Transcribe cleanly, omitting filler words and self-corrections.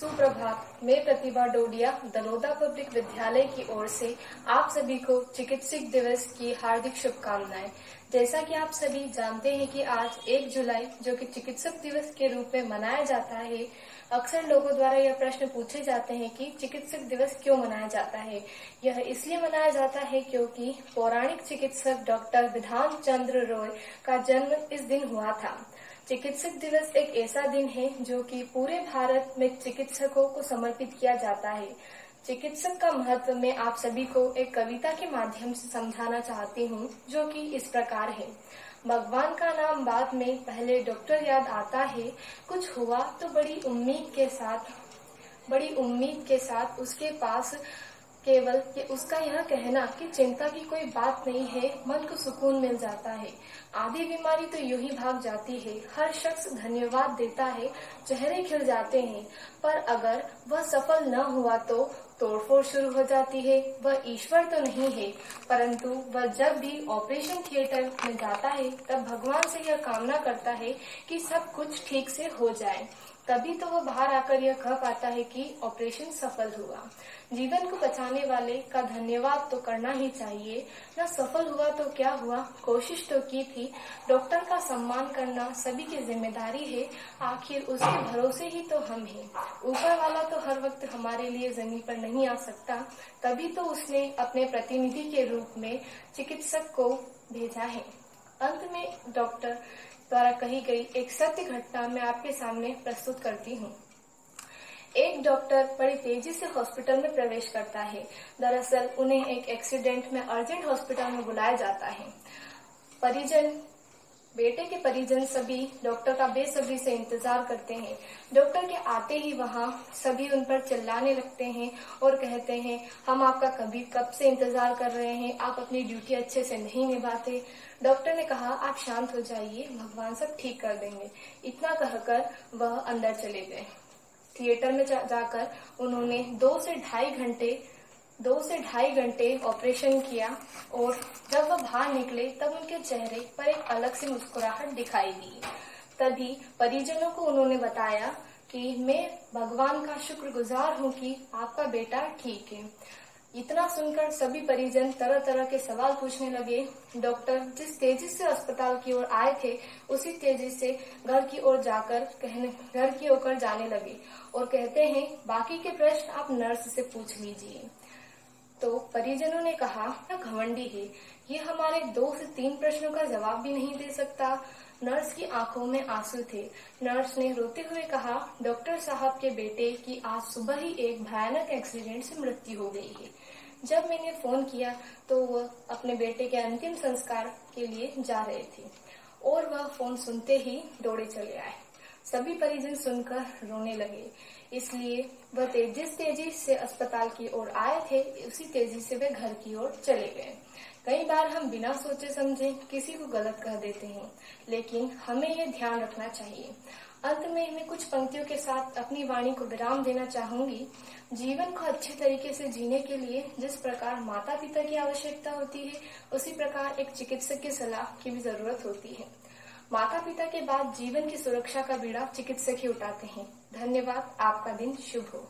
सुप्रभात। मैं प्रतिभा डोडिया दलोदा पब्लिक विद्यालय की ओर से आप सभी को चिकित्सक दिवस की हार्दिक शुभकामनाएं। जैसा कि आप सभी जानते हैं कि आज 1 जुलाई जो कि चिकित्सक दिवस के रूप में मनाया जाता है। अक्सर लोगों द्वारा यह प्रश्न पूछे जाते हैं कि चिकित्सक दिवस क्यों मनाया जाता है। यह इसलिए मनाया जाता है क्योंकि पौराणिक चिकित्सक डॉक्टर विधान चंद्र रॉय का जन्म इस दिन हुआ था। चिकित्सक दिवस एक ऐसा दिन है जो कि पूरे भारत में चिकित्सकों को समर्पित किया जाता है। चिकित्सक का महत्व मैं आप सभी को एक कविता के माध्यम से समझाना चाहती हूँ, जो कि इस प्रकार है। भगवान का नाम बाद में, पहले डॉक्टर याद आता है। कुछ हुआ तो बड़ी उम्मीद के साथ उसके पास केवल कि उसका यह कहना कि चिंता की कोई बात नहीं है, मन को सुकून मिल जाता है। आधी बीमारी तो यूं ही भाग जाती है। हर शख्स धन्यवाद देता है, चेहरे खिल जाते हैं। पर अगर वह सफल न हुआ तो तोड़फोड़ शुरू हो जाती है। वह ईश्वर तो नहीं है, परंतु वह जब भी ऑपरेशन थिएटर में जाता है तब भगवान से यह कामना करता है कि सब कुछ ठीक से हो जाए। तभी तो वह बाहर आकर यह कह पाता है कि ऑपरेशन सफल हुआ। जीवन को बचाने वाले का धन्यवाद तो करना ही चाहिए। न सफल हुआ तो क्या हुआ, कोशिश तो की थी। डॉक्टर का सम्मान करना सभी की जिम्मेदारी है। आखिर उसके भरोसे ही तो हम हैं। ऊपर वाला तो हर वक्त हमारे लिए जमीन पर नहीं आ सकता, तभी तो उसने अपने प्रतिनिधि के रूप में चिकित्सक को भेजा है। अंत में डॉक्टर द्वारा कही गई एक सत्य घटना मैं आपके सामने प्रस्तुत करती हूँ। एक डॉक्टर बड़ी तेजी से हॉस्पिटल में प्रवेश करता है। दरअसल उन्हें एक एक्सीडेंट में अर्जेंट हॉस्पिटल में बुलाया जाता है। बेटे के परिजन सभी डॉक्टर का बेसब्री से इंतजार करते हैं। डॉक्टर के आते ही वहाँ सभी उन पर चिल्लाने लगते हैं और कहते हैं, हम आपका कब से इंतजार कर रहे हैं, आप अपनी ड्यूटी अच्छे से नहीं निभाते। डॉक्टर ने कहा, आप शांत हो जाइए, भगवान सब ठीक कर देंगे। इतना कहकर वह अंदर चले गए। थिएटर में जाकर उन्होंने 2 से ढाई घंटे ऑपरेशन किया और जब वह बाहर निकले तब उनके चेहरे पर एक अलग सी मुस्कुराहट दिखाई दी। तभी परिजनों को उन्होंने बताया कि मैं भगवान का शुक्रगुजार हूँ कि आपका बेटा ठीक है। इतना सुनकर सभी परिजन तरह तरह के सवाल पूछने लगे। डॉक्टर जिस तेजी से अस्पताल की ओर आए थे, उसी तेजी से घर की ओर जाने लगे और कहते हैं, बाकी के प्रश्न आप नर्स से पूछ लीजिए। तो परिजनों ने कहा, यह घमंडी है, ये हमारे 2 से 3 प्रश्नों का जवाब भी नहीं दे सकता। नर्स की आंखों में आंसू थे। नर्स ने रोते हुए कहा, डॉक्टर साहब के बेटे की आज सुबह ही एक भयानक एक्सीडेंट से मृत्यु हो गई है। जब मैंने फोन किया तो वह अपने बेटे के अंतिम संस्कार के लिए जा रहे थे और वह फोन सुनते ही दौड़े चले आए। सभी परिजन सुनकर रोने लगे। इसलिए वह जिस तेजी से अस्पताल की ओर आए थे, उसी तेजी से वे घर की ओर चले गए। कई बार हम बिना सोचे समझे किसी को गलत कह देते हैं, लेकिन हमें यह ध्यान रखना चाहिए। अंत में मैं कुछ पंक्तियों के साथ अपनी वाणी को विराम देना चाहूंगी। जीवन को अच्छे तरीके से जीने के लिए जिस प्रकार माता पिता की आवश्यकता होती है, उसी प्रकार एक चिकित्सक की सलाह की भी जरूरत होती है। माता पिता के बाद जीवन की सुरक्षा का बीड़ा चिकित्सक ही उठाते हैं। धन्यवाद। आपका दिन शुभ हो।